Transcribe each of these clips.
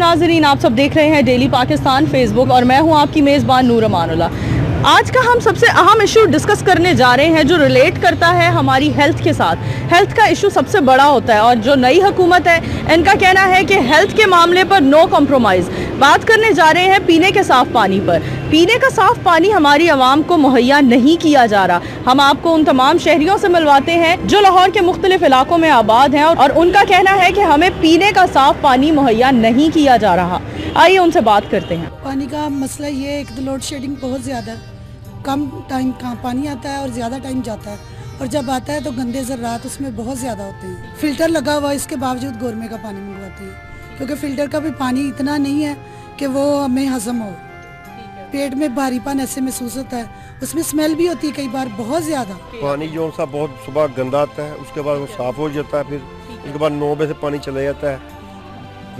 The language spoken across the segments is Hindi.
नाज़रीन, आप सब देख रहे हैं डेली पाकिस्तान फेसबुक और मैं हूं आपकी मेज़बान नूर अमानुल्लाह। आज का हम सबसे अहम इशू डिस्कस करने जा रहे हैं जो रिलेट करता है हमारी हेल्थ के साथ। हेल्थ का इशू सबसे बड़ा होता है और जो नई हुकूमत है इनका कहना है कि हेल्थ के मामले पर नो कॉम्प्रोमाइज़। बात करने जा रहे हैं पीने के साफ़ पानी पर। पीने का साफ़ पानी हमारी आवाम को मुहैया नहीं किया जा रहा। हम आपको उन तमाम शहरियों से मिलवाते हैं जो लाहौर के मुख्तलिफ इलाकों में आबाद हैं और उनका कहना है कि हमें पीने का साफ़ पानी मुहैया नहीं किया जा रहा। आइए उनसे बात करते हैं। पानी का मसला ये है, एक तो लोड शेडिंग बहुत ज़्यादा है, कम टाइम का पानी आता है और ज़्यादा टाइम जाता है, और जब आता है तो गंदे ज़रात उसमें बहुत ज़्यादा होते हैं। फ़िल्टर लगा हुआ है, इसके बावजूद गोरमे का पानी मंगवाते हैं क्योंकि फ़िल्टर का भी पानी इतना नहीं है कि वो हमें हज़म हो। पेट में भारीपन ऐसे महसूस होता है, उसमें स्मेल भी होती है कई बार बहुत ज़्यादा। पानी जो सा बहुत सुबह गंदा आता है, उसके बाद वो साफ़ हो जाता है, फिर उसके बाद 9 बजे से पानी चला जाता है,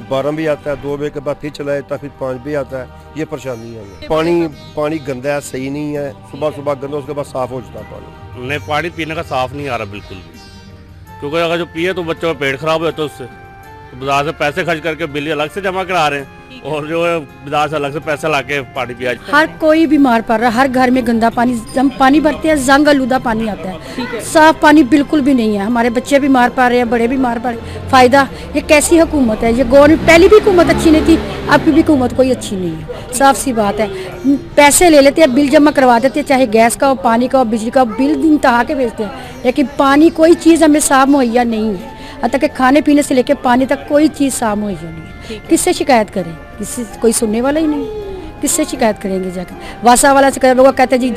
12 भी आता है, 2 बजे के बाद फिर चला जाता है, फिर 5 भी आता है। ये परेशानी है। पानी गंदा है, सही नहीं है, सुबह गंदा, उसके बाद साफ़ हो जाता है पानी। नहीं, पानी पीने का साफ़ नहीं आ रहा बिल्कुल भी, क्योंकि अगर जो पिए तो बच्चों का पेट खराब हो जाता है उससे। तो बाजार से पैसे खर्च करके बिल अलग से जमा करा रहे हैं और जो है बाजार से अलग से पैसा लाके पानी पिया। हर कोई बीमार पड़ रहा है, हर घर में गंदा पानी, जब पानी भरते हैं जंग आलूदा पानी आता है, साफ पानी बिल्कुल भी नहीं है। हमारे बच्चे बीमार पड़ रहे हैं, बड़े बीमार पड़ रहे हैं। फायदा ये कैसी हुकूमत है? ये गवर्नमेंट पहली भी हुकूमत अच्छी नहीं थी, अब की भी हुकूमत कोई अच्छी नहीं है। साफ सी बात है, पैसे ले लेते हैं, बिल जमा करवा देते हैं, चाहे गैस का हो, पानी का हो, बिजली का हो, बिल इंतहा के भेजते हैं, लेकिन पानी कोई चीज़ हमें साफ मुहैया नहीं है। तक कि खाने पीने से लेकर पानी तक कोई चीज़ साफ मुहैया नहीं है। किससे शिकायत करें? किसी कोई सुनने वाला ही नहीं। किससे शिकायत करेंगे? जाकर वासा वाला से करें, वो कहते हैं जी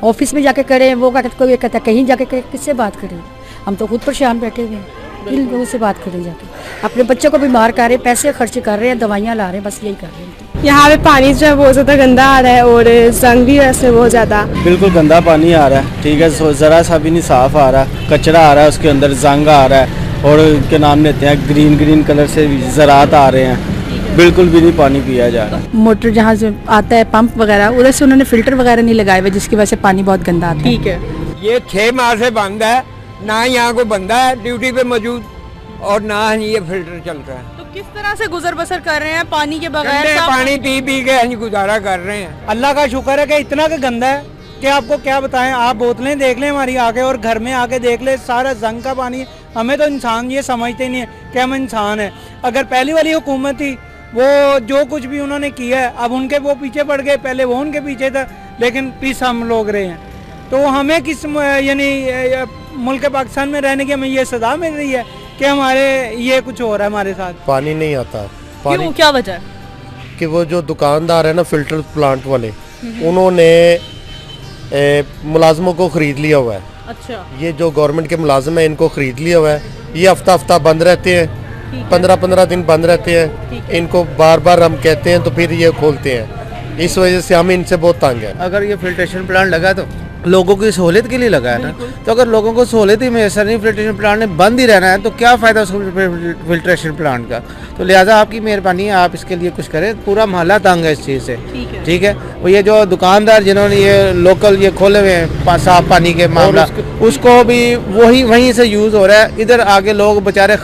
ऑफिस में जाके करें, वो कहते कोई कहता है कहीं जाके करें। किससे बात करें? हम तो खुद परेशान बैठे हुए हैं। इन लोगों से बात करें जाके, अपने बच्चों को बीमार कर रहे हैं, पैसे खर्च कर रहे हैं, दवाइयाँ ला रहे हैं, बस यही कर रहे हैं। यहाँ पे पानी जो है बहुत ज़्यादा गंदा आ रहा है और जंग भी है इसमें बहुत ज़्यादा। बिल्कुल गंदा पानी आ रहा है, ठीक है, ज़रा सा भी नहीं साफ़ आ रहा, कचरा आ रहा है, उसके अंदर जंग आ रहा है और उनके नाम लेते हैं ग्रीन कलर से ज़रात आ रहे हैं, बिल्कुल भी नहीं पानी पिया जा रहा। मोटर जहाँ से आता है पंप वगैरह, उधर से उन्होंने फ़िल्टर वगैरह नहीं लगाए हुए, जिसकी वजह से पानी बहुत गंदा आता है। ठीक है, ये 6 माह से बंद है, ना यहाँ कोई बंदा है ड्यूटी पे मौजूद और ना ये फिल्टर चल रहा है। तो किस तरह से गुजर बसर कर रहे हैं पानी के बगैर? पानी पी के हम गुजारा कर रहे हैं। अल्लाह का शुक्र है कि इतना का गंदा है कि आपको क्या बताएं। आप बोतलें देख लें हमारी आके और घर में आके देख ले, सारा जंग का पानी। हमें तो इंसान ये समझते नहीं है कि हम इंसान हैं। अगर पहली वाली हुकूमत थी, वो जो कुछ भी उन्होंने किया है, अब उनके वो पीछे पड़ गए, पहले वो उनके पीछे था, लेकिन पीछे हम लोग रहे हैं। तो हमें किस यानी मुल्क पाकिस्तान में रहने की हमें ये सजा मिल रही है कि हमारे ये कुछ हो रहा है हमारे साथ। पानी नहीं आता। क्यों, क्या वजह है? कि वो जो दुकानदार है ना, फिल्टर प्लांट वाले, उन्होंने मुलाजमों को ख़रीद लिया हुआ है। अच्छा, ये जो गवर्नमेंट के मुलाजिम है इनको ख़रीद लिया हुआ है। ये हफ्ता बंद रहते हैं, 15 दिन बंद रहते हैं। इनको बार हम कहते हैं तो फिर ये खोलते हैं। इस वजह से हम इनसे बहुत तंग है। अगर ये फिल्ट्रेशन प्लांट लगा तो लोगों की सहूलियत के लिए लगा है ना, तो अगर लोगों को सहूलियत ही मैसर नहीं, फिल्ट्रेशन प्लांट ने बंद ही रहना है, तो क्या फ़ायदा उसको फिल्ट्रेशन प्लांट का? तो लिहाजा आपकी मेहरबानी है, आप इसके लिए कुछ करें। पूरा मोहल्ला तंग है इस चीज़ से, ठीक है। वो ये जो दुकानदार जिन्होंने ये लोकल ये खोले हुए हैं साफ पानी के मामला, उसको भी वहीं से यूज़ हो रहा है। इधर आगे लोग बेचारे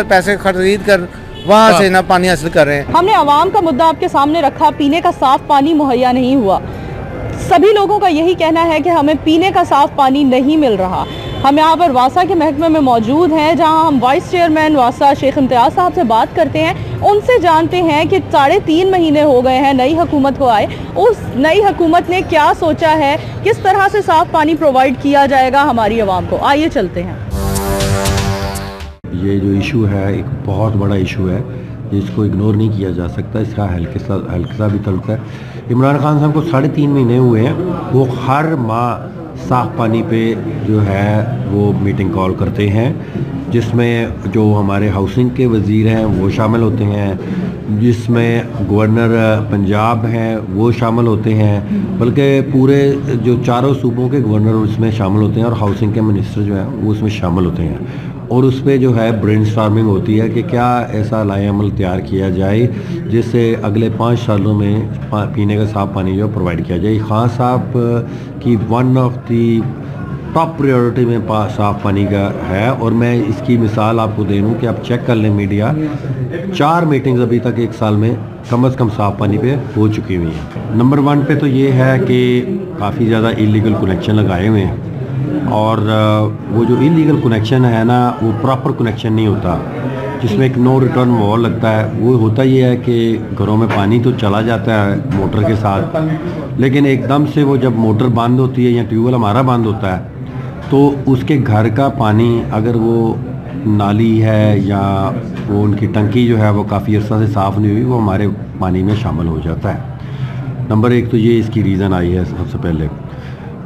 पैसे खरीद कर वहाँ से ना पानी हासिल कर रहे हैं। हमने आवाम का मुद्दा आपके सामने रखा, पीने का साफ पानी मुहैया नहीं हुआ। सभी लोगों का यही कहना है कि हमें पीने का साफ पानी नहीं मिल रहा। हम यहाँ पर वासा के महकमे में मौजूद हैं, जहाँ हम वाइस चेयरमैन वासा शेख इम्तियाज़ साहब से बात करते हैं। उनसे जानते हैं कि 3.5 महीने हो गए हैं नई हुकूमत को आए, उस नई हुकूमत ने क्या सोचा है, किस तरह से साफ पानी प्रोवाइड किया जाएगा हमारी आवाम को। आइए चलते हैं। ये जो इशू है एक बहुत बड़ा इशू है, जिसको इग्नोर नहीं किया जा सकता। इसका हेल्थ के साथ भी तल्लुक़ है। इमरान खान साहब को 3.5 महीने हुए हैं, वो हर माह साफ़ पानी पे जो है वो मीटिंग कॉल करते हैं, जिसमें जो हमारे हाउसिंग के वज़ीर हैं वो शामिल होते हैं, जिसमें गवर्नर पंजाब हैं वो शामिल होते हैं, बल्कि पूरे जो 4 सूबों के गवर्नर उसमें शामिल होते हैं और हाउसिंग के मिनिस्टर जो हैं वो उसमें शामिल होते हैं। और उस पर जो है ब्रेनस्टॉर्मिंग होती है कि क्या ऐसा लाएअमल तैयार किया जाए जिससे अगले 5 सालों में पीने का साफ़ पानी जो प्रोवाइड किया जाए। खान साहब की one of the top priority में साफ़ पानी का है। और मैं इसकी मिसाल आपको दे दूँ कि आप चेक कर लें मीडिया, 4 मीटिंग्स अभी तक 1 साल में कम से कम साफ़ पानी पे हो चुकी हुई हैं। नंबर 1 पे तो ये है कि काफ़ी ज़्यादा इलीगल कनेक्शन लगाए हुए हैं, और वो जो इलीगल कनेक्शन है ना, वो प्रॉपर कनेक्शन नहीं होता, जिसमें एक नो रिटर्न वॉल लगता है। वो होता ये है कि घरों में पानी तो चला जाता है मोटर के साथ, लेकिन एकदम से वो जब मोटर बंद होती है या ट्यूबवेल हमारा बंद होता है, तो उसके घर का पानी, अगर वो नाली है या वो उनकी टंकी जो है वो काफ़ी अर्सा से साफ़ नहीं हुई, वो हमारे पानी में शामिल हो जाता है। नंबर 1 तो ये इसकी रीज़न आई है सबसे पहले।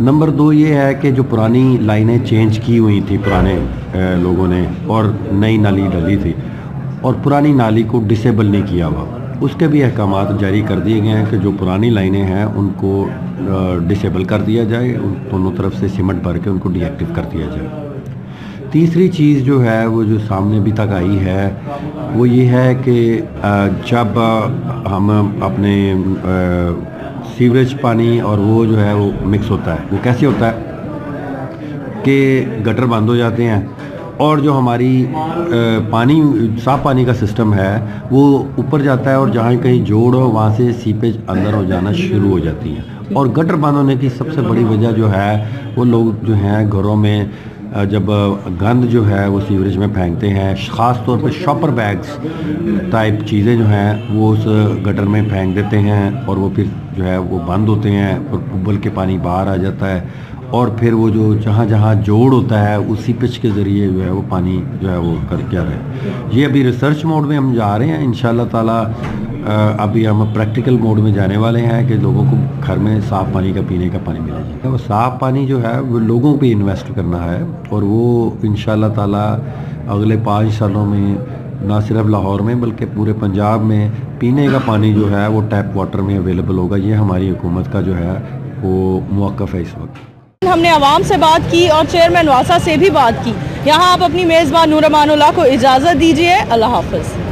नंबर 2 ये है कि जो पुरानी लाइनें चेंज की हुई थी पुराने लोगों ने, और नई नाली डली थी, और पुरानी नाली को डिसेबल नहीं किया हुआ, उसके भी अहकामात जारी कर दिए गए हैं कि जो पुरानी लाइनें हैं उनको डिसेबल कर दिया जाए, उन दोनों तरफ से सीमेंट भर के उनको डीएक्टिव कर दिया जाए। तीसरी चीज़ जो है वो जो सामने अभी तक आई है वो ये है कि जब हम अपने सीवरेज पानी और वो जो है वो मिक्स होता है, वो कैसे होता है कि गटर बंद हो जाते हैं, और जो हमारी साफ़ पानी का सिस्टम है वो ऊपर जाता है, और जहाँ कहीं जोड़ हो वहाँ से सीपेज अंदर हो जाना शुरू हो जाती है। और गटर बंद होने की सबसे बड़ी वजह जो है, वो लोग जो हैं घरों में जब गंद जो है वो सीवरेज में फेंकते हैं, ख़ास तौर पे शॉपर बैग्स टाइप चीज़ें जो हैं वो उस गटर में फेंक देते हैं, और वो फिर जो है वो बंद होते हैं, और उबल के पानी बाहर आ जाता है, और फिर वो जो जहाँ जहाँ जोड़ होता है उसी पिच के ज़रिए जो है वो पानी जो है वो कर क्या है। ये अभी रिसर्च मोड में हम जा रहे हैं, इंशाल्लाह ताला अभी हम प्रैक्टिकल मोड में जाने वाले हैं कि लोगों को घर में साफ़ पानी का पीने का पानी मिलेगा। वो साफ़ पानी जो है वो लोगों पे इन्वेस्ट करना है, और वो इंशाल्लाह ताला अगले 5 सालों में ना सिर्फ लाहौर में बल्कि पूरे पंजाब में पीने का पानी जो है वो टैप वाटर में अवेलेबल होगा। ये हमारी हुकूमत का जो है वो मौक़िफ़ है इस वक्त। हमने आवाम से बात की और चेयरमैन वासा से भी बात की। यहाँ आप अपनी मेज़बान नूर अमानुल्लाह को इजाज़त दीजिए। अल्लाह हाफ़िज़।